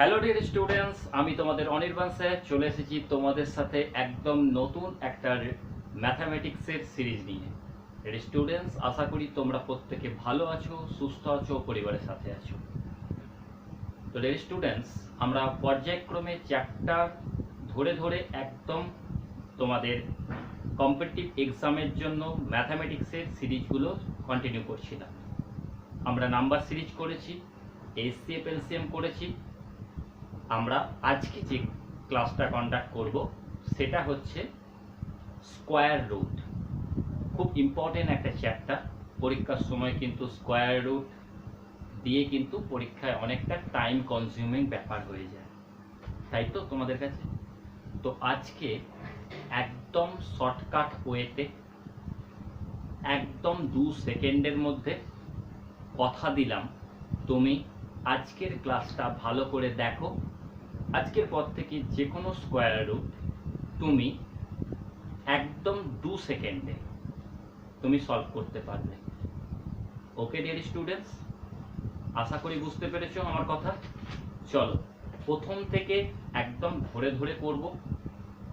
Hello dear students, আমি তোমাদের Anirban sir চলে এসেছি তোমাদের সাথে একদম নতুন একটা ম্যাথামেটিক্সের সিরিজ নিয়ে। ডিয়ার স্টুডেন্টস, আশা করি তোমরা প্রত্যেকে ভালো আছো, সুস্থ আছো, পরিবারের সাথে আছো। তো ডিয়ার স্টুডেন্টস, আমরা পর্যায়ক্রমে চ্যাপ্টার ধরে ধরে একদম তোমাদের কম্পিটিটিভ এক্সামের জন্য ম্যাথামেটিক্সের সিরিজগুলো কন্টিনিউ করছিলাম। আমরা নাম্বার সিরিজ করেছি, এসসিএফ এলসিএম করেছি। আমরা আজকে যে ক্লাসটা কন্ডাক্ট করব সেটা হচ্ছে স্কোয়ার রুট। খুব ইম্পর্টেন্ট একটা চ্যাপ্টার। পরীক্ষার সময় কিন্তু স্কোয়ার রুট দিয়ে কিন্তু পরীক্ষায় অনেকটা টাইম কনজিউমিং ব্যাপার হয়ে যায়, তাই তো তোমাদের কাছে। তো আজকে একদম শর্টকাট ওয়েতে একদম 2 সেকেন্ডের মধ্যে কথা দিলাম, তুমি আজকের ক্লাসটা ভালো করে দেখো। আজকের পর থেকে যে কোনো স্কোয়ার রুট তুমি একদম 2 সেকেন্ডে তুমি সলভ করতে পারবে। ওকে ডিয়ার স্টুডেন্টস, আশা করি বুঝতে পেরেছো আমার কথা। চলো প্রথম থেকে একদম ধরে ধরে করব।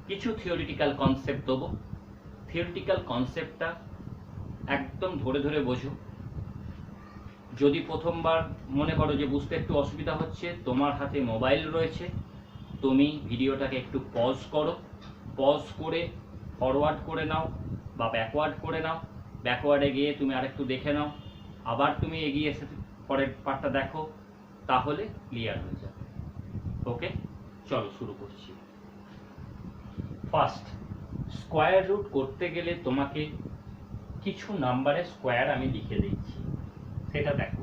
কিছু থিওরিটিক্যাল কনসেপ্ট দেবো, থিওরিটিক্যাল কনসেপ্টটা একদম ধরে ধরে বোঝো। যদি প্রথমবার মনে করো যে বুঝতে একটু অসুবিধা হচ্ছে, তোমার হাতে মোবাইল রয়েছে, তুমি ভিডিওটাকে একটু পজ করো, পজ করে ফরওয়ার্ড করে নাও বা ব্যাকওয়ার্ড করে নাও। ব্যাকওয়ার্ডে গিয়ে তুমি আরেকটু দেখে নাও, আবার তুমি এগিয়ে এসে পরের পার্টটা দেখো, তাহলে ক্লিয়ার হয়ে যাবে। ওকে, চলো শুরু করছি। ফার্স্ট, স্কোয়ার রুট করতে গেলে তোমাকে কিছু নাম্বারের স্কোয়ার আমি লিখে দিচ্ছি, সেটা দেখো।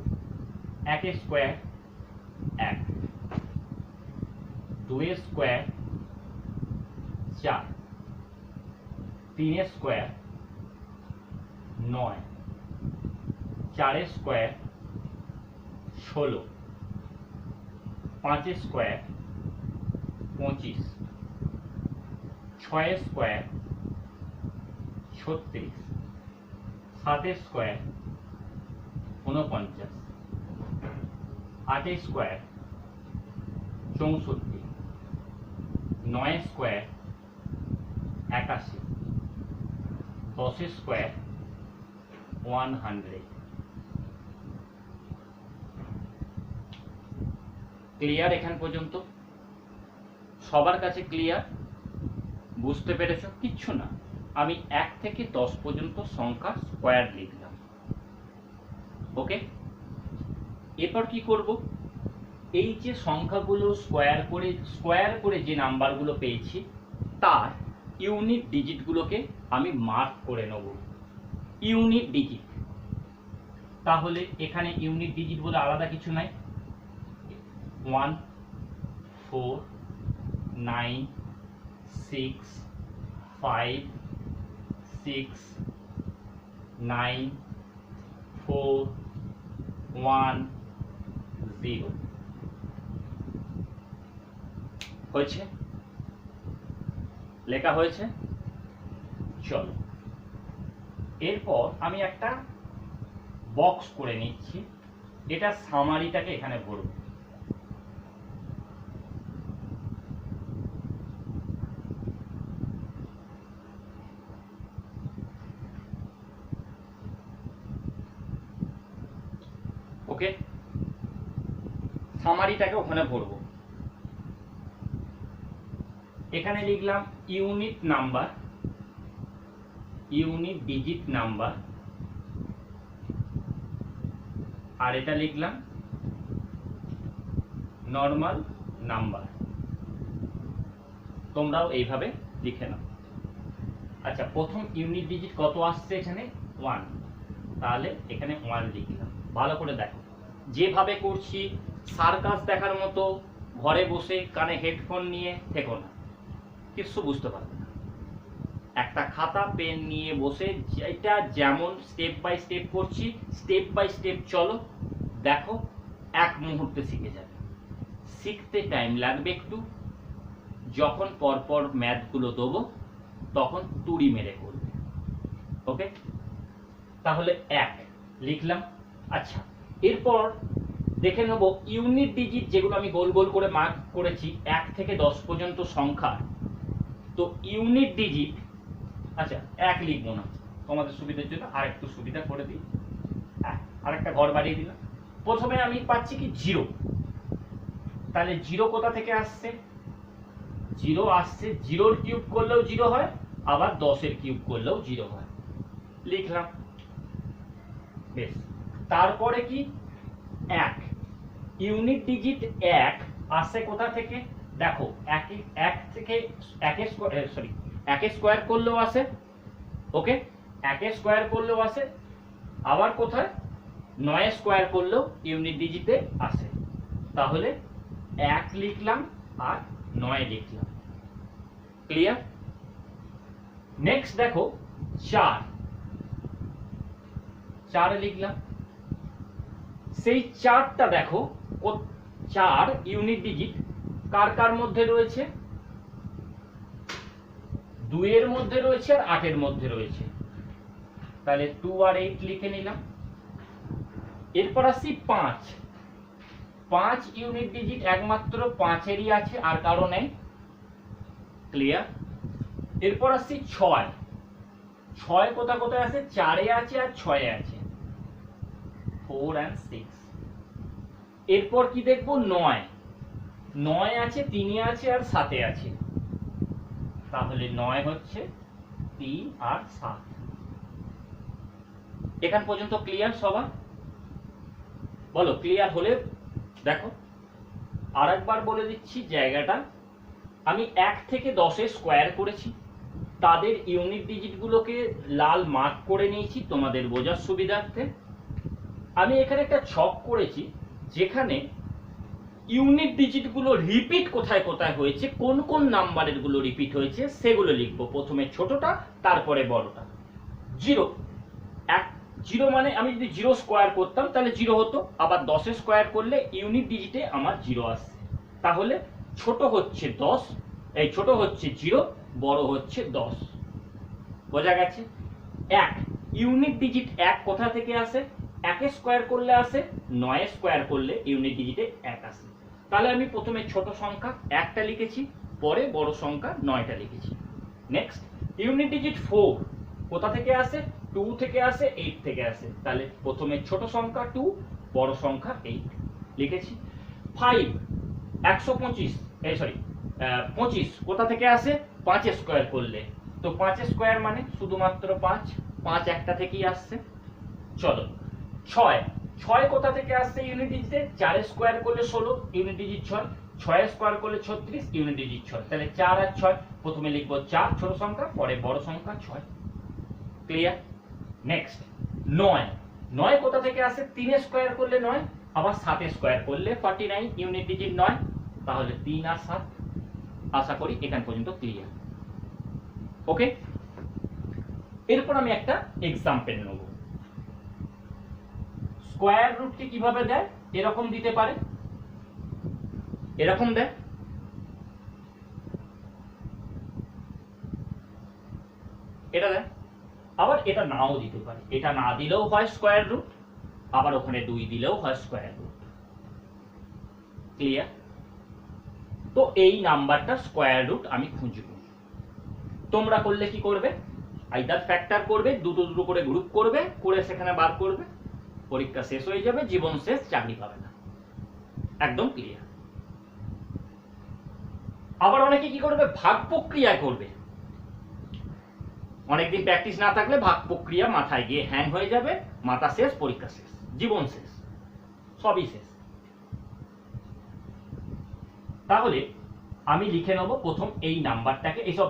1 square 1, 2 square 4, 3 square 9, 4 square 16, 5 square 25, 6 square 36, 7 square 49, 8 square 64, 9 square 81, 10 square 100। Clear এখান পর্যন্ত? সবার কাছে ক্লিয়ার? বুঝতে পেরেছো? কিচ্ছু না, আমি 1 থেকে 10 পর্যন্ত সংখ্যা স্কোয়ার লিখলাম। ওকে, এরপর কি করব? এই যে সংখ্যাগুলো স্কোয়ার করে যে নাম্বারগুলো পেয়েছি তার ইউনিট ডিজিটগুলোকে আমি মার্ক করে নেব। ইউনিট ডিজিট, তাহলে এখানে ইউনিট ডিজিট বলে আলাদা কিছু নাই। 1, 4, 9, 6, 5, 6, 9, 4, 1, 0 হয়েছে? লেখা হয়েছে? চলো এরপর আমি একটা বক্স করে নিচ্ছি, এটা সামারিটাকে এখানে ভরব। ওকে, সামারিটাকে ওখানে ভরব। এখানে লিখলাম unit number, unit digit number, আর এটা লিখলাম নরমাল নাম্বার। তোমরাও এইভাবে লিখে নাও। আচ্ছা, প্রথম ইউনিট ডিজিট কত আসছে? এখানে 1, তাহলে এখানে 1 লিখলাম। ভালো করে দেখো, যেভাবে করছি সার্কাস দেখার মতো ঘরে বসে কানে হেডফোন নিয়ে থেকো না, কিছু বুঝতে পারবে না। একটা খাতা পেন নিয়ে বসে যেটা যেমন স্টেপ বাই স্টেপ করছি, স্টেপ বাই স্টেপ চলো, দেখো এক মুহূর্তে শিখে যাবে। শিখতে টাইম লাগবে একটু, যখন পরপর ম্যাথগুলো দেবো তখন তুড়ি মেরে করবে। ওকে, তাহলে 1 লিখলাম। আচ্ছা, এরপর দেখে নেব ইউনিট ডিজিট যেগুলো আমি গোল গোল করে মার্ক করেছি 1 থেকে 10 পর্যন্ত সংখ্যা। তো ইউনিট ডিজিট, আচ্ছা 1 লিখবো না, তোমাদের সুবিধার জন্য আরেকটু সুবিধা করে দিই, আরেকটা ঘর বাড়িয়ে দিলাম। প্রথমে আমি পাচ্ছি কি 0, তাহলে 0 কোথা থেকে আসছে? 0 আসছে 0-র কিউব করলেও 0 হয়, আবার 10-এর কিউব করলেও 0 হয়, লিখলাম। বেশ, তারপরে কি 1, ইউনিট ডিজিট 1 আসছে কোথা থেকে? দেখো 1 থেকে 1 স্কোয়ার করলেও আসে, ওকে, 1 স্কোয়ার করলেও আসে, আবার কোথায় 9 স্কোয়ার করলেও ইউনিট ডিজিটে আসে। তাহলে 1 লিখলাম আর 9 লিখলাম, ক্লিয়ার? নেক্সট দেখো 4 লিখলাম। সেই 4টা দেখো 4 ইউনিট ডিজিট কার কার মধ্যে রয়েছে? 2 এর মধ্যে রয়েছে আর 8 এর মধ্যে রয়েছে, তাহলে 2 আর 8 লিখে নিলাম। এরপর আসছি 5 ইউনিট ডিজিট একমাত্র 5-এরই আছে, আর কারো নেই, ক্লিয়ার? এরপর আসছি 6 কোথা কোথায় আছে? 4-এ আছে আর 6-এ আছে, 4 and 6। এরপর কি দেখবো? 9 আছে, 3-এ আছে আর 7-এ আছে, তাহলে 9 হচ্ছে 3 আর 7। এখান পর্যন্ত ক্লিয়ার সবার? বলো ক্লিয়ার হলে দেখো আরেকবার বলে দিচ্ছি জায়গাটা। আমি 1 থেকে 10-এ স্কোয়ার করেছি, তাদের ইউনিট ডিজিটগুলোকে লাল মার্ক করে নিয়েছি তোমাদের বোঝার সুবিধার্থে। আমি এখানে একটা ছক করেছি যেখানে ইউনিট ডিজিটগুলো রিপিট কোথায় কোথায় হয়েছে, কোন কোন নাম্বারের গুলো রিপিট হয়েছে সেগুলো লিখবো। প্রথমে ছোটটা, তারপরে বড়টা। 0 মানে আমি যদি 0 স্কোয়ার করতাম তাহলে 0 হতো, আবার 10-এ স্কোয়ার করলে ইউনিট ডিজিটে আমার 0 আসছে। তাহলে ছোট হচ্ছে 10, এই ছোট হচ্ছে 0, বড় হচ্ছে 10, বোঝা গেছে? 1 ইউনিট ডিজিট 1 কোথা থেকে আসে? 1-এ স্কোয়ার করলে আসে, 9-এ স্কোয়ার করলে ইউনিট ডিজিটে 1 আসে। তাহলে আমি প্রথমে ছোট সংখ্যা 1টা লিখেছি, পরে বড় সংখ্যা 9টা লিখেছি। নেক্সট ইউনিট ডিজিট 4 কোথা থেকে আসে? 2 থেকে আসে, 8 থেকে আসে, তাহলে প্রথমে ছোট সংখ্যা 2, বড় সংখ্যা 8 লিখেছি। 5 25 কোথা থেকে আসে? 5-এ স্কোয়ার করলে, তো 5-এ স্কোয়ার মানে শুধুমাত্র 5 একটা থেকেই আসছে। চলো 6 কোথা থেকে আসছে ইউনিট ডিজিটে? 4-এ স্কোয়ার করলে 16, ইউনিট ডিজিট 6, 6-এ স্কোয়ার করলে 36, ইউনিট ডিজিট 6, তাহলে 4 আর 6 প্রথমে লিখবো 4 ছোট সংখ্যা, পরে বড় সংখ্যা 6, ক্লিয়ার? নেক্সট 9 কোথা থেকে আসে? 3-এ স্কোয়ার করলে 9, আবার 7-এ স্কোয়ার করলে 49, ইউনিট ডিজিট 9, তাহলে 3 আর 7। আশা করি এখান পর্যন্ত ক্লিয়ার, ওকে? এরপর আমি একটা এক্সাম্পল নেব। স্কোয়ার রুটকে কিভাবে দেয়? এরকম দিতে পারে, এরকম দেয়, এটা দেয়, আবার এটা নাও দিতে পারে। এটা না দিলেও হয় স্কোয়ার রুট, আবার ওখানে 2 দিলেও হয় স্কোয়ার রুট, ক্লিয়ার? তো এই নাম্বারটা স্কোয়ার রুট আমি খুঁজব। তোমরা করলে কি করবে? আইদার ফ্যাক্টর করবে, দুটো করে গ্রুপ করবে, করে সেখানে বার করবে, পরীক্ষা শেষ হয়ে যাবে, জীবন শেষ, চাকরি পাবে না, একদম ক্লিয়ার। আবার অনেকে কি করবে? ভাগ প্রক্রিয়া করবে। অনেকদিন প্র্যাকটিস না থাকলে ভাগ প্রক্রিয়া মাথায় গিয়ে হ্যাং হয়ে যাবে, মাথা শেষ, পরীক্ষা শেষ, জীবন শেষ, সবই শেষ। তাহলে আমি লিখে নেব প্রথম এই নাম্বারটাকে, এইসব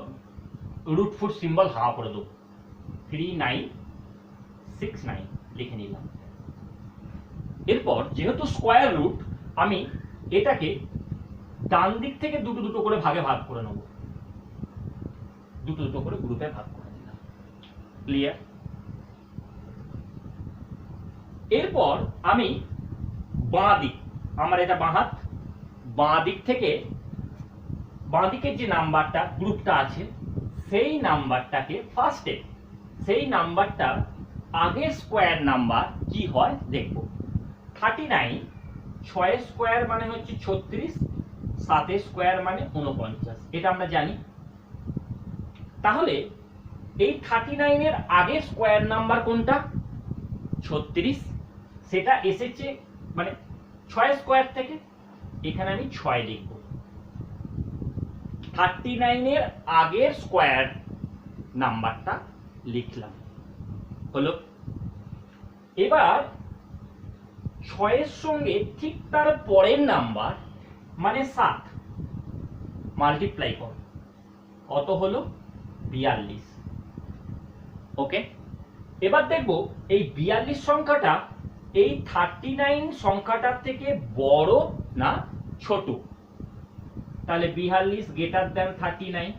রুট ফুট সিম্বল হাওয়া করে দেবো, 3969 লিখে নিলাম। এরপর যেহেতু স্কোয়ার রুট, আমি এটাকে ডান দিক থেকে দুটো করে ভাগে ভাগ করে নেব, দুটো করে গ্রুপে ভাগ করে নিলাম, ক্লিয়ার? এরপর আমি বাঁ দিক, আমার এটা বাঁ হাত, বাঁ দিক থেকে বাঁ দিকের যে নাম্বারটা গ্রুপটা আছে সেই নাম্বারটাকে ফার্স্টে, সেই নাম্বারটা আগের স্কোয়ার নাম্বার কি হয় দেখব। 39 6 স্কয়ার মানে হচ্ছে 36, 7 স্কয়ার মানে 49, এটা আমরা জানি। তাহলে এই 39 এর আগের স্কয়ার নাম্বার কোনটা? 36, সেটা এসেছে মানে 6 স্কয়ার থেকে, এখানে আমি 6 লিখব। 39 এর আগের স্কয়ার নাম্বারটা লিখলাম, হলো। এবার 6 এর সঙ্গে ঠিক তার পরের নাম্বার মানে 7 মাল্টিপ্লাই করো, কত হলো? 42। ওকে, এবার দেখব এই 42 সংখ্যাটা এই 39 সংখ্যাটার থেকে বড় না ছোট। তাহলে 42 গ্রেটার দ্যান 39।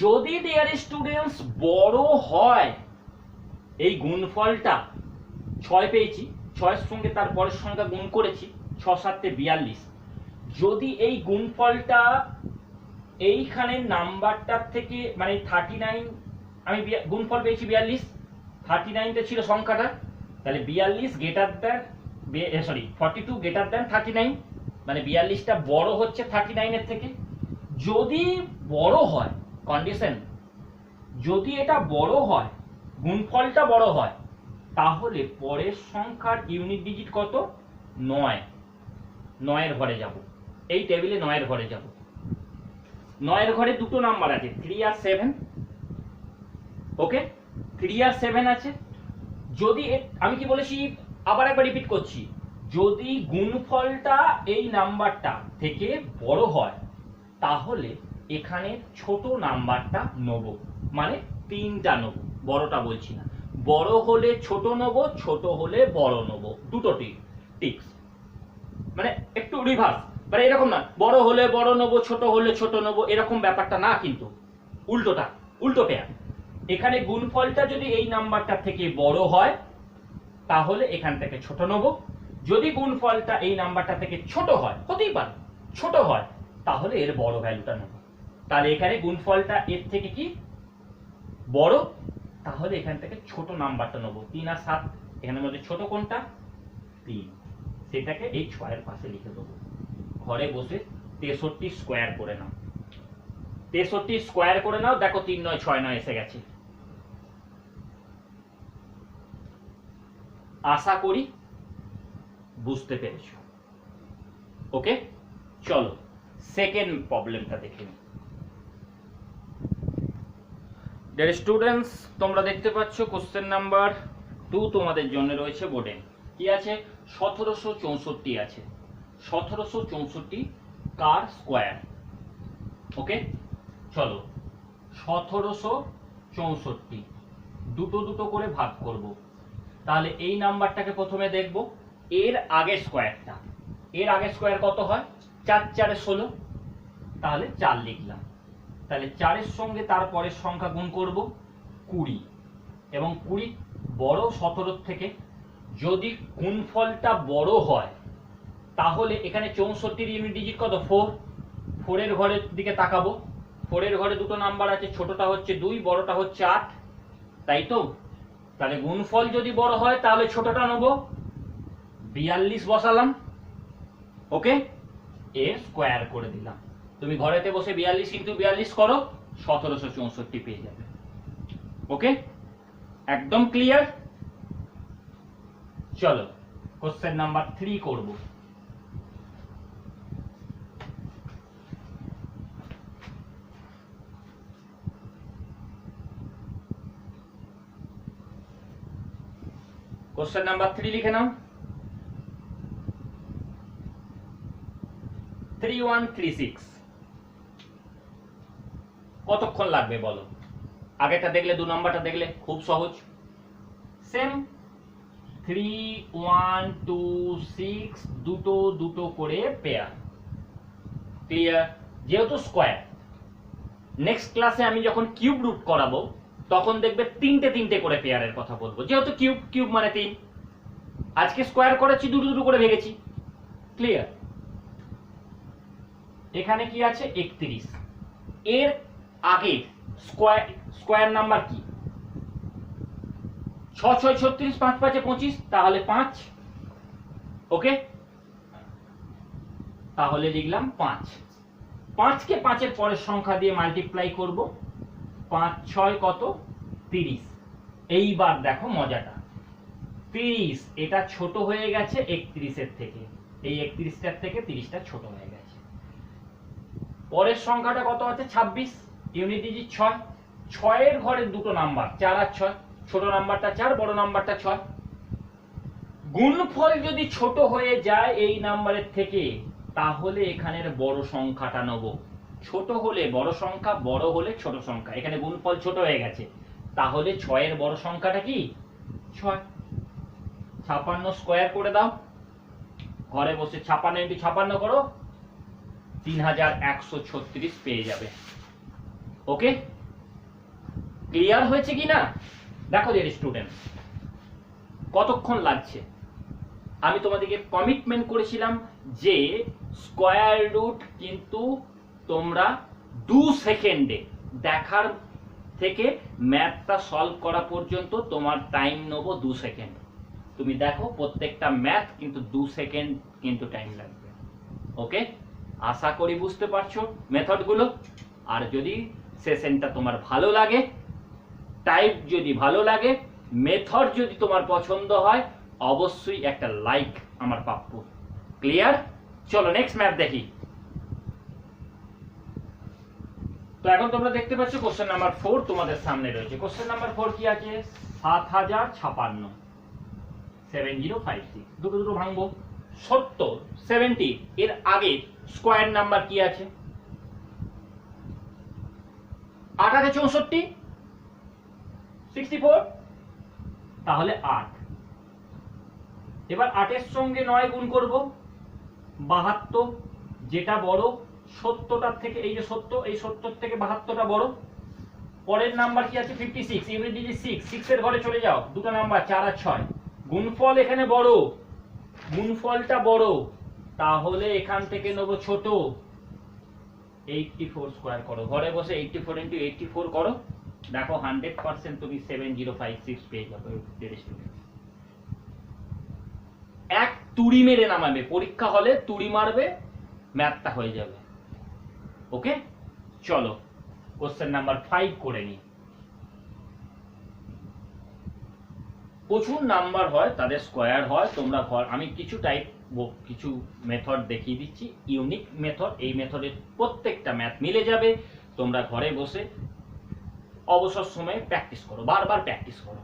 যদি ডিয়ার স্টুডেন্টস বড় হয়, এই গুণফলটা 6 পেয়েছি, 6 এর সঙ্গে তার পরের সংখ্যা গুণ করেছি, 6 7 42। যদি এই গুণফলটা এইখানে নাম্বারটার থেকে মানে 39, আমি গুণফল পেয়েছি 42, 39তে ছিল সংখ্যাটা, তাহলে 42 গ্রেটার দ্যান 42 গ্রেটার দ্যান 39, মানে 42টা বড় হচ্ছে 39 এর থেকে। যদি বড় হয়, কন্ডিশন, যদি এটা বড় হয়, গুণফলটা বড় হয়, তাহলে পরের সংখ্যার ইউনিট ডিজিট কত? 9। 9 এর ঘরে যাব, এই টেবিলে 9 এর ঘরে যাব। 9 এর ঘরে দুটো নাম্বার আছে, 3 আর 7। ওকে, 3 আর 7 আছে। যদি আমি কি বলেছি, আবার একবার রিপিট করছি, যদি গুণফলটা এই নাম্বারটা থেকে বড় হয়, তাহলে এখানে ছোট নাম্বারটা নেব, মানে 3টা নেব, বড়টা বলছি না। বড় হলে ছোট নেব, ছোট হলে বড় নেব, দুটো টিপস। মানে একটু রিভার্স, মানে এরকম না বড় হলে বড় নেব, ছোট হলে ছোট নেব, এরকম ব্যাপারটা না, কিন্তু উল্টোটা, উল্টো পেয়ার। এখানে গুণফলটা যদি এই নাম্বারটা থেকে বড় হয়, তাহলে এখান থেকে ছোট নেব। যদি গুণফলটা এই নাম্বারটা থেকে ছোট হয়, হতেই পারে ছোট হয়, তাহলে এর বড় ভ্যালুটা নেব। তাহলে এখানে গুণফলটা এর থেকে কি বড়, তাহলে এখান থেকে ছোট নাম্বারটা নেব। 3 আর 7, এখানের মধ্যে ছোট কোনটা? 3, সেটাকে এই 6 এর পাশে লিখে দেবো। ঘরে বসে 63 স্কয়ার করে নাও, 63 স্কয়ার করে নাও, দেখো 3 9 6 9 এসে গেছে। আশা করি বুঝতে পেরেছো। ওকে, চলো সেকেন্ড প্রবলেমটা দেখে নিই। ডিয়ার স্টুডেন্টস, তোমরা দেখতে পাচ্ছ কোশ্চেন নাম্বার 2 তোমাদের জন্য রয়েছে বোর্ডে। কি আছে? 1764 আছে। 1764 কার স্কয়ার? ওকে, চলো 1764 দুটো দুটো করে ভাগ করব। তাহলে এই নাম্বারটাকে প্রথমে দেখব, এর আগের স্কয়ারটা। এর আগের স্কয়ার কত হয়? 4 4 16, তাহলে 4 লিখলাম। তাহলে 4 এর সঙ্গে তারপরের সংখ্যা গুণ করব 20, এবং 20 বড় 17 থেকে। যদি গুণফলটা বড় হয়, তাহলে এখানে 64 ইউনিট ডিজিট কত? 4। 4 এর ঘরের দিকে তাকাবো, 4 এর ঘরে দুটো নাম্বার আছে, ছোটটা হচ্ছে 2, বড়টা হচ্ছে 8, তাই তো? তাহলে গুণফল যদি বড় হয়, তাহলে ছোটটা নেব, 42 বসালাম। ওকে, এর স্কয়ার করে দিলাম। তুমি ঘরেতে বসে 42 ইন্টু 42 করো, 1764 পেয়ে যাবে। ওকে, একদম ক্লিয়ার। চলো কোশ্চেন নাম্বার 3 করব। কোশ্চেন নাম্বার 3 লিখে নাও। 3136 কতক্ষণ লাগবে বলো? আগেটা দেখলে, 2 নাম্বারটা দেখলে খুব সহজ। সেম 3 1 2 6 দুটো দুটো করে পেয়ার। ক্লিয়ার? যেহেতু স্কয়ার, নেক্সট ক্লাসে আমি যখন কিউব রুট করাবো, তখন দেখবে 3টে 3টে করে পেয়ারের কথা বলবো। যেহেতু কিউব, কিউব মানে 3, আজকে স্কয়ার করেছি, দুটো দুটো করে ভেঙেছি। ক্লিয়ার? এখানে কি আছে? 31। এর আগে স্কয়ার নাম্বার কি? 6 6 36, 5 5 25, তাহলে 5। ওকে, তাহলে লিখলাম 5। 5কে 5-এর পরের সংখ্যা দিয়ে মাল্টিপ্লাই করব, 5 6 কত 30। এইবার দেখো মজাটা, 30 এটা ছোট হয়ে গেছে 31-এর থেকে, এই 31টার থেকে 30টা ছোট হয়ে গেছে। পরের সংখ্যাটা কত আছে 26, ইউনিট ডিজিট 6। 6-এর ঘরে দুটো নাম্বার 4 আর 6, ছোট নাম্বারটা 4, বড় নাম্বারটা 6। গুণফল যদি ছোট হয়ে যায় এই নাম্বারের থেকে, তাহলে এখানের বড় সংখ্যাটা নেব। ছোট হলে বড় সংখ্যা, বড় হলে ছোট সংখ্যা। এখানে গুণফল ছোট হয়ে গেছে, তাহলে 6-এর বড় সংখ্যাটা কি 6। 56 স্কয়ার করে দাও, ঘরে বসে 56 ইন্টু 56 করো, 3136 পেয়ে যাবে। ওকে, ক্লিয়ার হয়েছে কি না? দেখো যে স্টুডেন্ট, কতক্ষণ লাগছে? আমি তোমাদেরকে কমিটমেন্ট করেছিলাম যে স্কয়ার রুট কিন্তু তোমরা 2 সেকেন্ডে দেখার থেকে ম্যাথটা সলভ করা পর্যন্ত তোমার টাইম নেব 2 সেকেন্ড। তুমি দেখো প্রত্যেকটা ম্যাথ কিন্তু 2 সেকেন্ড কিন্তু টাইম লাগবে। ওকে, আশা করি বুঝতে পারছো মেথডগুলো। আর যদি সেশনটা তোমার ভালো লাগে, টাইপ যদি ভালো লাগে, মেথড যদি তোমার পছন্দ হয়, অবশ্যই একটা লাইক আমার প্রাপ্য। ক্লিয়ার? চলো নেক্সট ম্যাথ দেখি। তো এখন তোমরা দেখতে পাচ্ছ কোশ্চেন নাম্বার 4 তোমাদের সামনে রয়েছে। কোশ্চেন নাম্বার 4 কি আছে? 7056 7056। দুটো দুটো ভাঙবো। 70 70 এর আগে স্কয়ার নাম্বার কি আছে? 8 আগে 64 64, তাহলে 8। এবার 8 এর সঙ্গে 9 গুণ করব, 72, যেটা বড় 70টার থেকে, এই যে 70, এই 70 থেকে 72টা বড়। পরের নাম্বার কি আছে? 56, ইউনিট ডিজিট 6, 6 এর ঘরে চলে যাও, দুটো নাম্বার 4 আর 6। গুণফল এখানে বড়, গুণফলটা বড়, তাহলে এখান থেকে নেব ছোট। 84 স্কয়ার করো, ঘরে বসে 84 ইনটু 84 করো, দেখো 100% তুমি 7056 পেয়ে যাবে। এক তুড়ি মেরে নামাবে, পরীক্ষা হলে তুড়ি মারবে, ম্যাথটা হয়ে যাবে। ওকে, চলো কোশ্চেন নাম্বার 5 করে নি। প্রচুর নাম্বার হয়, তাদের স্কয়ার হয়। তোমরা আমি কিছু কিছু মেথড দেখিয়ে দিচ্ছি, ইউনিক মেথড। এই মেথডের প্রত্যেকটা ম্যাথ মিলে যাবে। তোমরা ঘরে বসে অবসর সময়ে প্র্যাকটিস করো, বারবার প্র্যাকটিস করো,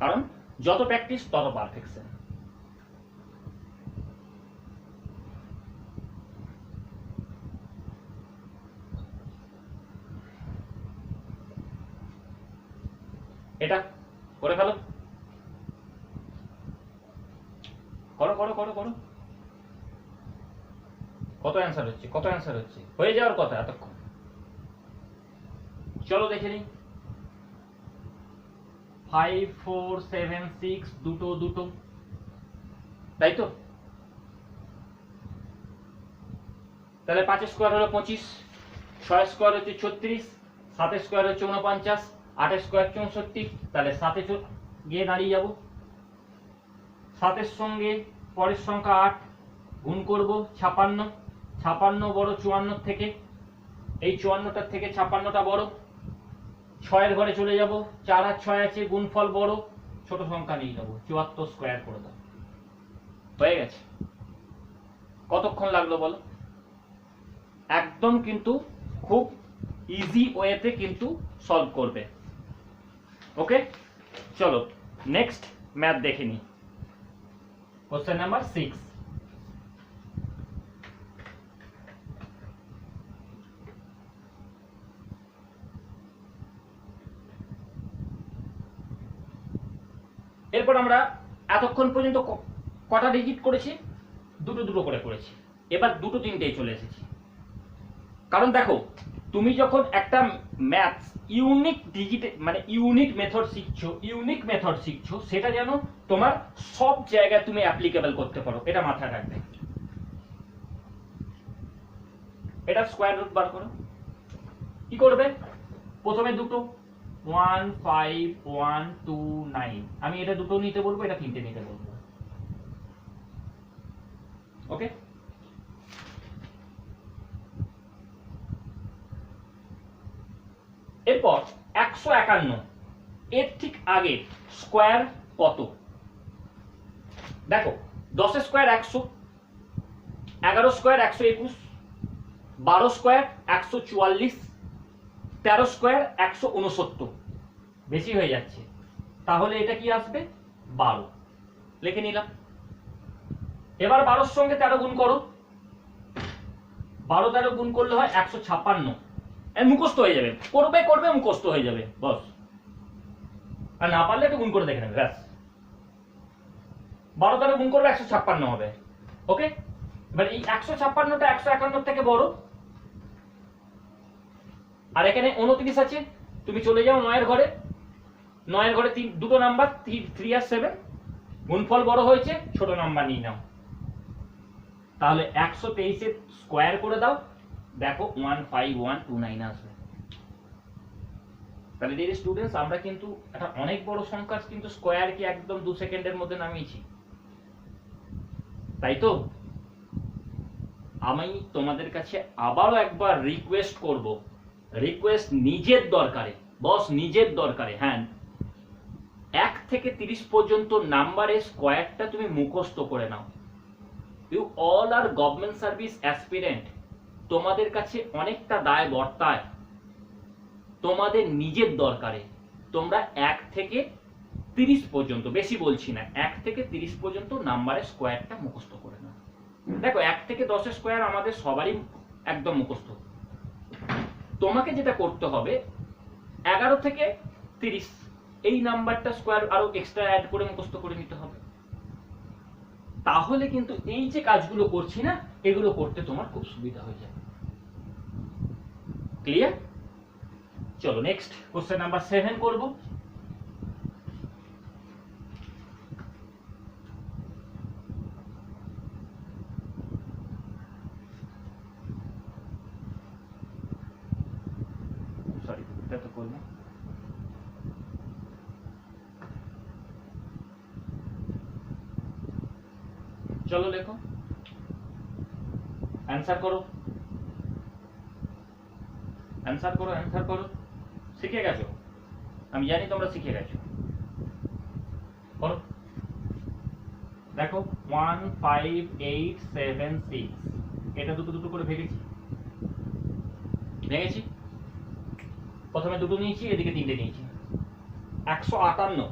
কারণ যত প্র্যাকটিস তত পারফেকশন। এটা করে ফেলো, করো করো করো করো। কত অ্যান্সার হচ্ছে? কত অ্যান্সার হচ্ছে? হয়ে যাওয়ার কথা এতক্ষণ। চলো দেখে নিই। 5 4 7 6, দুটো দুটো, তাই তো? তাহলে 5 স্কয়ার হলো 25, 6 স্কয়ার হচ্ছে 36, 7 স্কয়ার হচ্ছে 49, 8 স্কয়ার 64, তাহলে 7 এ গিয়ে দাঁড়িয়ে যাব। 7 এর সঙ্গে পরের সংখ্যা 8 গুণ করব, 56, 56 বড় 54 থেকে, এই 54টার থেকে 56টা বড়। 6 এর ঘরে চলে যাব, 4 আর 6 আছে, গুণফল বড়, ছোট সংখ্যা নিয়ে যাব, 74 স্কয়ার করে দাও। হয়ে গেছে। কতক্ষণ লাগলো বলো? একদম কিন্তু খুব ইজি ওয়েতে কিন্তু সলভ করবে। ওকে, চলো নেক্সট ম্যাথ দেখে নি। Question number 6। এরপর আমরা এতক্ষণ পর্যন্ত কটা ডিজিট করেছি? দুটো দুটো করে করেছি। এবার দুটো তিনটেই চলে এসেছি। কারণ দেখো, তুমি যখন একটা ম্যাথস ইউনিক ডিজিটে মানে ইউনিক মেথড শিখছো, সেটা যেন তোমার সব জায়গায় তুমি অ্যাপ্লিকেবল করতে পারো, এটা মাথায় রাখবে। এটা স্কয়ার রুট বার করো। কি করবে? প্রথমে দুটো 1 5 1 2 9, আমি এটা দুটো নিতে বলবো, এটা তিনটে নিতে বলবো। ওকে, এরপর 151 এর ঠিক আগে স্কোয়ার কত? দেখো 10 স্কোয়ার 100, 11 স্কোয়ার 121, 12 স্কোয়ার 144, 13 স্কোয়ার 169, বেশি হয়ে যাচ্ছে, তাহলে এটা কি আসবে? 12 লিখে নিলাম। এবার 12 সঙ্গে 13 গুণ করো, 12 13 গুণ করলে হয় 156, মুখস্থ হয়ে যাবে, করবে করবে মুখস্থ হয়ে যাবে বস, আর না পারলে একটু গুণ করে দেখে নেবে ব্যাস। 12 13 গুণ করবে 156 হবে। ওকে, এবার এই 156টা 151 থেকে বড়, আর এখানে 29 আছে, তুমি চলে যাও 9 এর ঘরে, 9 এর ঘরে দুটো নাম্বার 3 আর 7, গুণফল বড় হয়েছে, ছোট নাম্বার নিয়ে নাও। তাহলে 123 এর স্কোয়ার করে দাও, দেখো 15129 আসবে। তাহলে ডিয়ার স্টুডেন্টস, আমরা কিন্তু একটা অনেক বড় সংখ্যার কিন্তু স্কোয়ার কি একদম 2 সেকেন্ডের মধ্যে নামিয়েছি, তাই তো? আমি তোমাদের কাছে আবারও একবার রিকোয়েস্ট করব, রিকোয়েস্ট নিজের দরকারে বস, নিজের দরকারে, হ্যাঁ, 1 থেকে 30 পর্যন্ত নাম্বারের স্কোয়ারটা তুমি মুখস্থ করে নাও। You all are government service aspirant, তোমাদের কাছে অনেকটা দায় বর্তায়, তোমাদের নিজের দরকারে তোমরা 1 থেকে 30 পর্যন্ত, বেশি বলছি না, 1 থেকে 30 পর্যন্ত নাম্বারের স্কোয়ারটা মুখস্থ করে নাও। দেখো 1 থেকে 10 এর স্কোয়ার আমাদের সবারই একদম মুখস্থ, তোমাকে যেটা করতে হবে 11 থেকে 30 এই নাম্বারটা স্কোয়ার আরো এক্সট্রা অ্যাড করে মুখস্থ করে নিতে হবে, তাহলে কিন্তু এই যে কাজগুলো করছি না, এগুলো করতে তোমার খুব সুবিধা হয়ে যাবে। ক্লিয়ার? চলো নেক্সট কোশ্চেন নাম্বার 7 করব। সরি, এটা তো করব। চলো লেখো, অ্যান্সার করো, অ্যান্সার করো, অ্যান্সার করো। শিখে গেছো, আমি জানি তোমরা শিখে গেছো। করো, দেখো 15876, এটা দুটো দুটো করে ভেঙেছি, ভেঙেছি, প্রথমে দুটো নিয়েছি, এদিকে 3টে নিয়েছি। 158,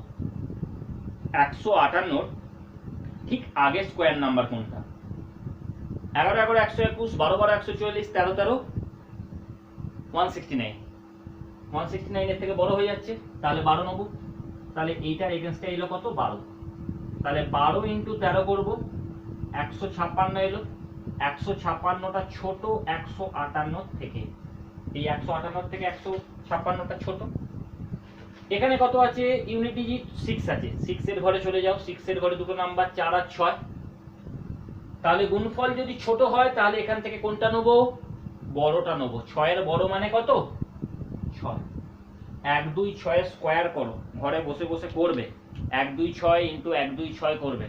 158 ঠিক আগে স্কোয়ার নাম্বার কোনটা? 11 11 121, 12 12 144, 13 13 169, 169 এর থেকে বড় হয়ে যাচ্ছে, তাহলে 12 নেব, তাহলে এইটার এগেইনস্টে এলো কত? 12, তাহলে 12 ইন্টু 13 করব, 156 এলো, 156টা ছোট 158 থেকে, এই 158 থেকে 156টা ছোট। এখানে কত আছে? ইউনিট ডিজিট 6 আছে, 6 এর ঘরে চলে যাও, 6 এর ঘরে দুটো নাম্বার 4 আর 6, তাহলে গুণফল যদি ছোট হয় তাহলে এখান থেকে কোনটা নেব? বড়টা নেব। 6 এর বড় মানে কত? 6। 1 2 6 এর স্কোয়ার করো, ঘরে বসে বসে করবে, 1 2 6 ইন্টু 1 2 6 করবে,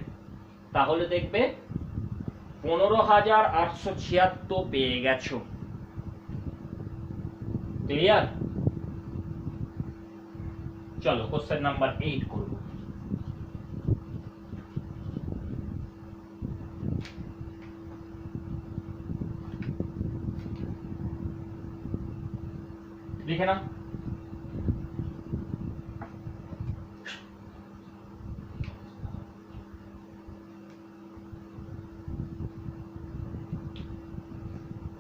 তাহলে দেখবে 15876 পেয়ে গেছো। ক্লিয়ার? চলো কোশ্চেন নাম্বার 8 করব। লিখে নাও।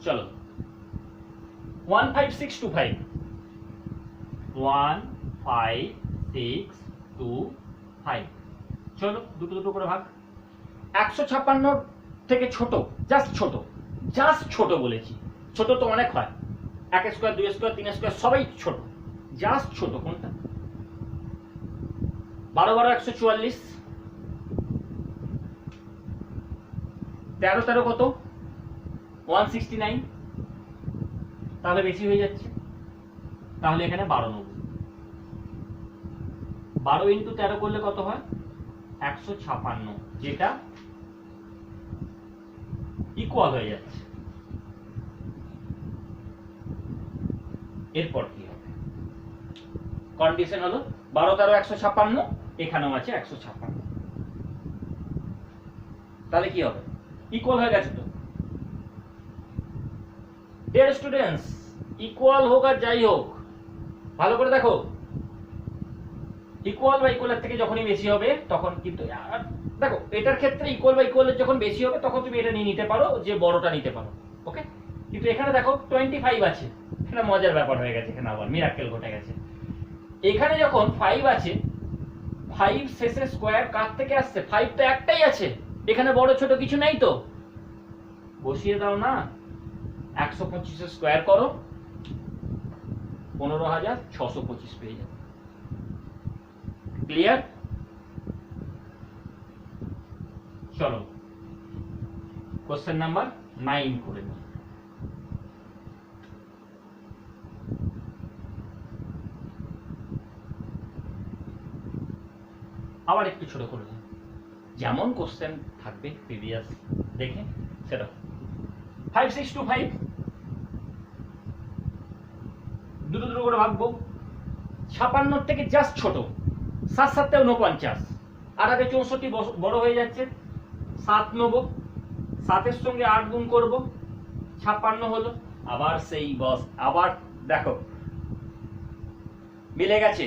চলো 15625, 15625, চলো দুটো দুটো করে ভাগ। 156 থেকে ছোট, জাস্ট ছোট, জাস্ট ছোট বলেছি, ছোট তো অনেক হয়, 1 স্কোয়ার 2 স্কোয়ার 3 স্কোয়ার সবাই ছোট, জাস্ট ছোট কোনটা? 12 12 144, 13 13 কত? 169, তাহলে বেশি হয়ে যাচ্ছে, তাহলে এখানে 12 নেব। 12 ইন্টু 13 করলে কত হয়? 156, যেটা ইকুয়াল হয়ে যাচ্ছে। এরপর কি হবে? কন্ডিশন হলো 12 13 156, এখানেও আছে 156, তাহলে কি হবে? ইকুয়াল হয়ে গেছে তো। ডিয়ার স্টুডেন্টস, ইকুয়াল হোক আর যাই হোক, ভালো করে দেখো, ইকুয়াল বা ইকুয়ালের থেকে যখনই বেশি হবে তখন কিন্তু দেখো এটার ক্ষেত্রে ইকুয়াল বা ইকুয়ালের যখন বেশি হবে তখন তুমি এটা নিয়ে নিতে পারো, যে বড়টা নিতে পারো, ওকে। কিন্তু এখানে দেখো 25 আছে, এটা মজার ব্যাপার হয়ে গেছে, এখানে আবার মিরাক্কেল ঘটে গেছে। এখানে যখন 5 আছে, 5 শেষে স্কোয়ার কার থেকে আসছে? 5 তো একটাই আছে, এখানে বড় ছোট কিছু নেই, তো বসিয়ে দাও না। 125 স্কোয়ার করো, 15,625 পেয়ে যাবে। ক্লিয়ার? চলো কোশ্চেন নাম্বার 9 করে নিই। আবার একটু ছোট করে দিই, যেমন কোশ্চেন থাকবে প্রিভিয়াস দেখে সেটা। 5625 দুটো দুটো করে ভাগবো, 56 থেকে জাস্ট ছোট, 7 7 49, 8 8 64 বড় হয়ে যাচ্ছে, 7 নেবো, 7 সঙ্গে 8 গুণ করবো, 56 হলো। আবার সেই বস, আবার দেখো মিলে গেছে,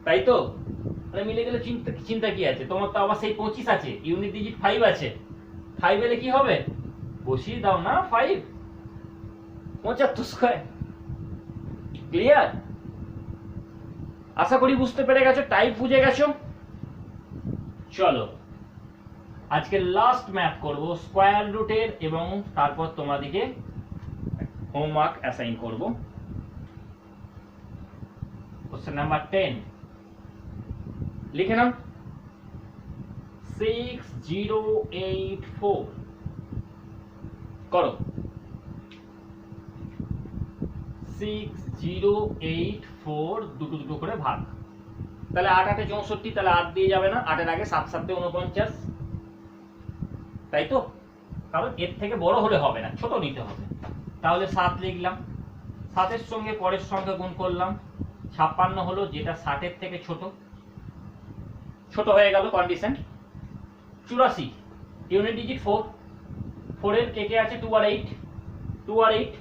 তাই তো? মিলে গেলে চিন্তা কি আছে তোমার? তো আবার সেই 25 আছে, ইউনিট ডিজিট 5 আছে, 5 এলে কি হবে? বসিয়ে দাও না, 5 75 স্কয়ার। ক্লিয়ার? আশা করি বুঝতে পেরে গেছো, টাইপ বুঝে গেছো। চলো আজকে লাস্ট ম্যাথ করব স্কয়ার রুটের, এবং তারপর তোমাদেরকে হোমওয়ার্ক অ্যাসাইন করব। কোশ্চেন নাম্বার 10 লিখে নাও। 6084 করো। 6084 দুটো দুটো করে ভাগ, তাহলে 8 8 64, তাহলে 8 দিয়ে যাবে না, 8 এর আগে 7 7 49, তাই তো? কারণ এর থেকে বড় হলে হবে না, ছোট নিতে হবে। তাহলে 7 লিখলাম, 7 এর সঙ্গে পরের সংখ্যা গুণ করলাম, 56 হলো, যেটা 60 এর থেকে ছোট, ছোট হয়ে গেল কন্ডিশন। 84 ইউনিট ডিজিট 4, 4 এর কে কে আছে? 2 আর 8, 2 আর 8,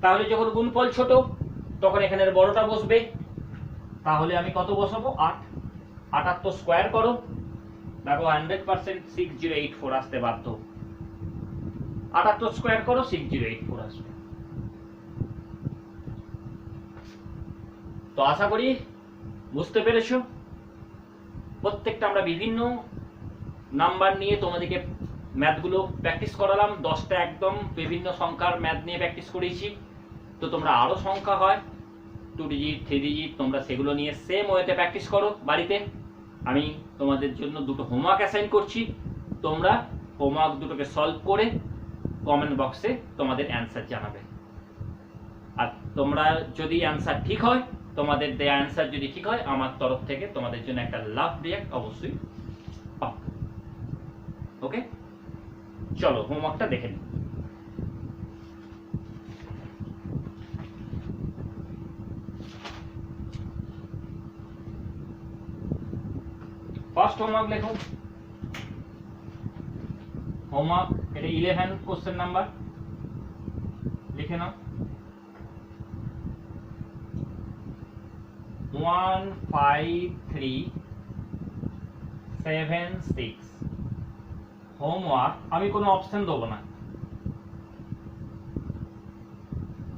তাহলে যখন গুণফল ছোট তখন এখানের বড়টা বসবে, তাহলে আমি কত বসাবো? 8। 78 স্কয়ার করো, দেখো 100% 6084 আসতে বাধ্য। 78 স্কয়ার করো, 6084 আসবে। তো আশা করি বুঝতে পেরেছো। প্রত্যেকটা আমরা বিভিন্ন নাম্বার নিয়ে তোমাদেরকে ম্যাথগুলো প্র্যাকটিস করালাম, 10টা একদম বিভিন্ন সংখ্যার ম্যাথ নিয়ে প্র্যাকটিস করেছি। তো তোমরা আরো সংখ্যা হয় 2 ডিজিট 3 ডিজিট, তোমরা সেগুলো নিয়ে সেম ওয়েতে প্র্যাকটিস করো বাড়িতে। আমি তোমাদের জন্য দুটো হোমওয়ার্ক অ্যাসাইন করছি, তোমরা হোমওয়ার্ক দুটোকে সলভ করে কমেন্ট বক্সে তোমাদের অ্যান্সার জানাবে। আর তোমরা যদি অ্যান্সার ঠিক হয়, তোমাদের দেয়া অ্যান্সার যদি ঠিক হয়, আমার তরফ থেকে তোমাদের জন্য একটা লাভ রিঅ্যাক্ট অবশ্যই পাবো। ওকে, চলো হোমওয়ার্কটা দেখে নিই। ফার্স্ট হোমওয়ার্ক লেখো। হোমওয়ার্ক এটা 11 কোশ্চেন নাম্বার, লিখে নাও। 15376 হোমওয়ার্ক। আমি কোনো অপশন দেবো না,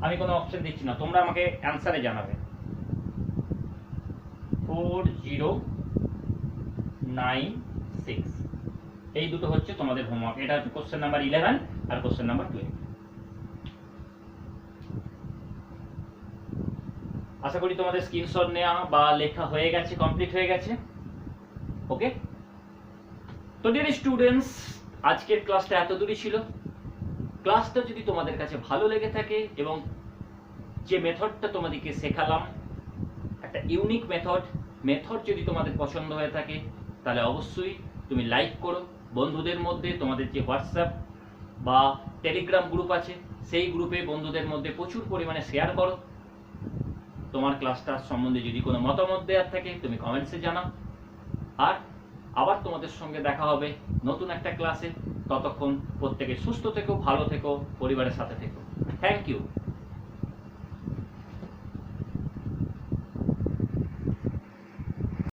আমি কোনো অপশন দিচ্ছি না, তোমরা আমাকে অ্যান্সারে জানাবে। 4096 এই দুটো হচ্ছে তোমাদের হোমওয়ার্ক। এটা হচ্ছে কোশ্চেন নাম্বার 11 আর কোশ্চেন নাম্বার 12। আশা করি তোমাদের স্ক্রিনশট নেওয়া বা লেখা হয়ে গেছে, কমপ্লিট হয়ে গেছে। ওকে, তো ডিয়ার স্টুডেন্টস, আজকের ক্লাসটা এত দূরই ছিল। ক্লাসটা যদি তোমাদের কাছে ভালো লেগে থাকে এবং যে মেথডটা তোমাদেরকে শেখালাম একটা ইউনিক মেথড যদি তোমাদের পছন্দ হয়ে থাকে, তাহলে অবশ্যই তুমি লাইক করো। বন্ধুদের মধ্যে তোমাদের যে হোয়াটসঅ্যাপ বা টেলিগ্রাম গ্রুপ আছে, সেই গ্রুপে বন্ধুদের মধ্যে প্রচুর পরিমাণে শেয়ার করো। তোমার ক্লাসটা সম্বন্ধে যদি কোনো মতামত দেওয়ার থাকে তুমি কমেন্টসে জানাও। আর আবার তোমাদের সঙ্গে দেখা হবে নতুন একটা ক্লাসে। ততক্ষণ প্রত্যেকে সুস্থ থেকো, ভালো থেকো, পরিবারের সাথে থেকো। Thank you.